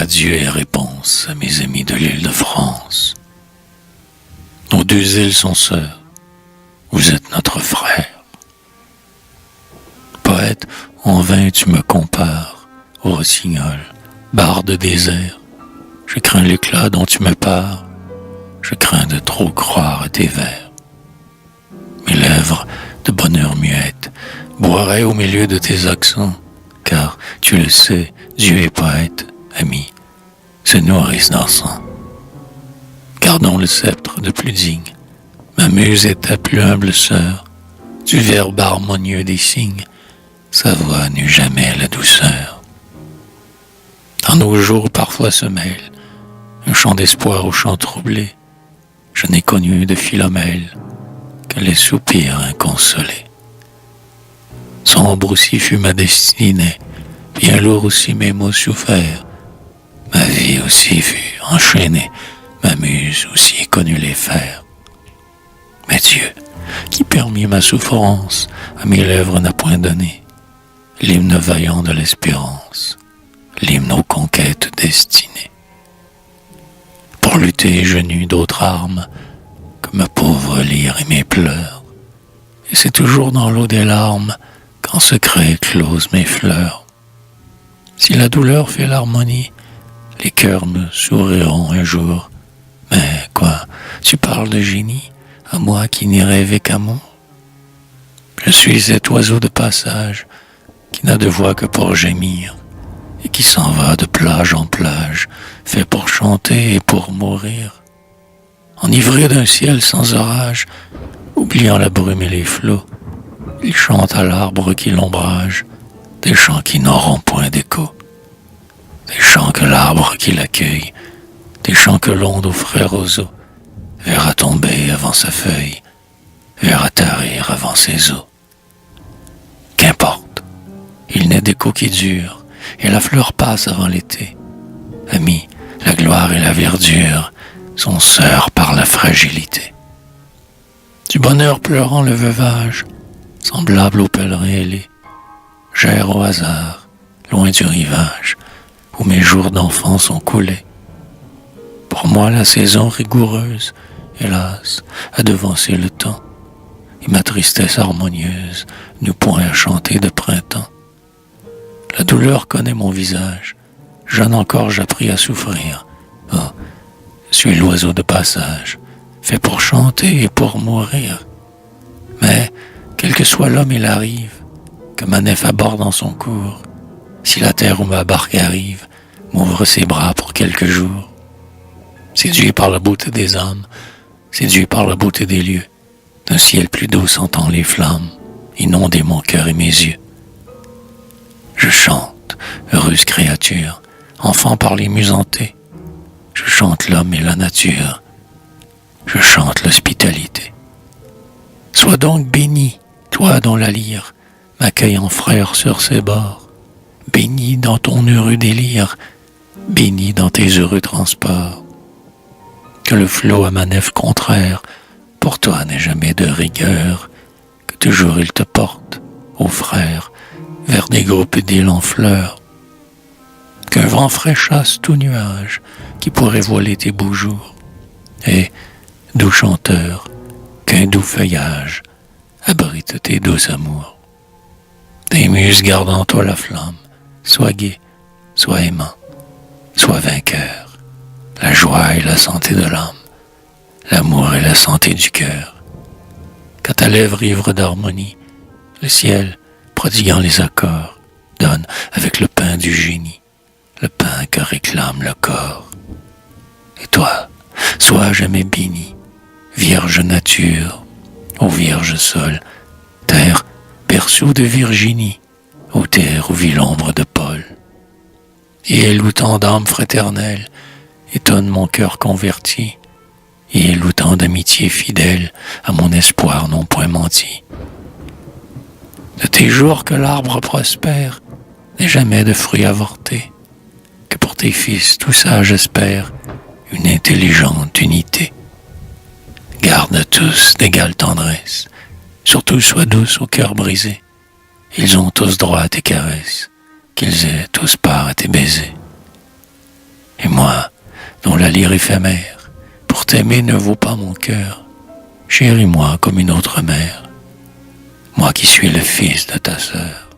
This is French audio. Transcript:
adieu et réponse à mes amis de l'île de France. Nos deux îles sont sœurs, vous êtes notre frère. Poète, en vain tu me compares au rossignol, barde désert. Je crains l'éclat dont tu me pars, je crains de trop croire à tes vers. Mes lèvres, de bonheur muette, boiraient au milieu de tes accents, car, tu le sais, Dieu et poète, amis, se nourrissent d'encens. Gardons le sceptre de plus digne, ma muse est ta plus humble sœur, du verbe harmonieux des signes, sa voix n'eut jamais la douceur. Dans nos jours parfois se mêle un chant d'espoir au chant troublé, je n'ai connu de Philomèle que les soupirs inconsolés. Sombre aussi fut ma destinée, bien lourd aussi mes maux soufferts, ma vie aussi fut enchaînée, ma muse aussi connut les fers. Mais Dieu, qui permit ma souffrance, à mes lèvres n'a point donné l'hymne vaillant de l'espérance, l'hymne aux conquêtes destinées. Pour lutter, je n'eus d'autre arme que ma pauvre lyre et mes pleurs, et c'est toujours dans l'eau des larmes qu'en secret éclosent mes fleurs. Si la douleur fait l'harmonie, les cœurs me souriront un jour. Mais quoi, tu parles de génie, à moi qui n'y rêvais qu'amour? Je suis cet oiseau de passage qui n'a de voix que pour gémir, et qui s'en va de plage en plage, fait pour chanter et pour mourir. Enivré d'un ciel sans orage, oubliant la brume et les flots, il chante à l'arbre qui l'ombrage, des chants qui n'auront point d'écho, des chants que l'arbre qui l'accueille, des chants que l'onde au frère roseau verra tomber avant sa feuille, verra tarir avant ses os. Qu'importe, il n'est d'écho qui dure, et la fleur passe avant l'été. Amis, la gloire et la verdure sont sœurs par la fragilité. Du bonheur pleurant le veuvage, semblable au pèlerin ailé, j'erre au hasard, loin du rivage, où mes jours d'enfant sont coulés. Pour moi, la saison rigoureuse, hélas, a devancé le temps, et ma tristesse harmonieuse n'eut point à chanter de printemps. La douleur connaît mon visage, jeune encore j'appris à souffrir. Oh, je suis l'oiseau de passage, fait pour chanter et pour mourir. Mais, quel que soit l'homme il arrive, que ma nef aborde en son cours, si la terre où ma barque arrive, m'ouvre ses bras pour quelques jours. Séduit par la beauté des âmes, séduit par la beauté des lieux, d'un ciel plus doux sentant les flammes, inonder mon cœur et mes yeux. Je chante, heureuse créature, enfant par les muses hantées. Je chante l'homme et la nature, je chante l'hospitalité. Sois donc béni, toi dont la lyre m'accueille en frère sur ses bords, béni dans ton heureux délire, béni dans tes heureux transports. Que le flot à ma nef contraire, pour toi n'ait jamais de rigueur, que toujours il te porte, ô frère, vers des groupes d'îles en fleurs. Qu'un vent frais chasse tout nuage qui pourrait voiler tes beaux jours, et, doux chanteur, qu'un doux feuillage abrite tes doux amours. Tes muses gardent en toi la flamme, sois gai, sois aimant, sois vainqueur, la joie et la santé de l'âme, l'amour et la santé du cœur. Qu'à ta lèvre ivre d'harmonie, le ciel, prodiguant les accords, donne avec le pain du génie, le pain que réclame le corps. Et toi, sois jamais béni, vierge nature, ô vierge sol, terre berceau de Virginie, ô terre où vit l'ombre de Paul. Et elle où tant d'âmes fraternelles étonne mon cœur converti, et elle où tant d'amitié fidèle à mon espoir n'ont point menti. De tes jours que l'arbre prospère, n'est jamais de fruits avortés, que pour tes fils tout ça j'espère, une intelligente unité. Garde à tous d'égale tendresse, surtout sois douce au cœur brisé, ils ont tous droit à tes caresses, qu'ils aient tous part à tes baisers. dont la lyre éphémère, pour t'aimer ne vaut pas mon cœur. Chéris-moi comme une autre mère, moi qui suis le fils de ta sœur.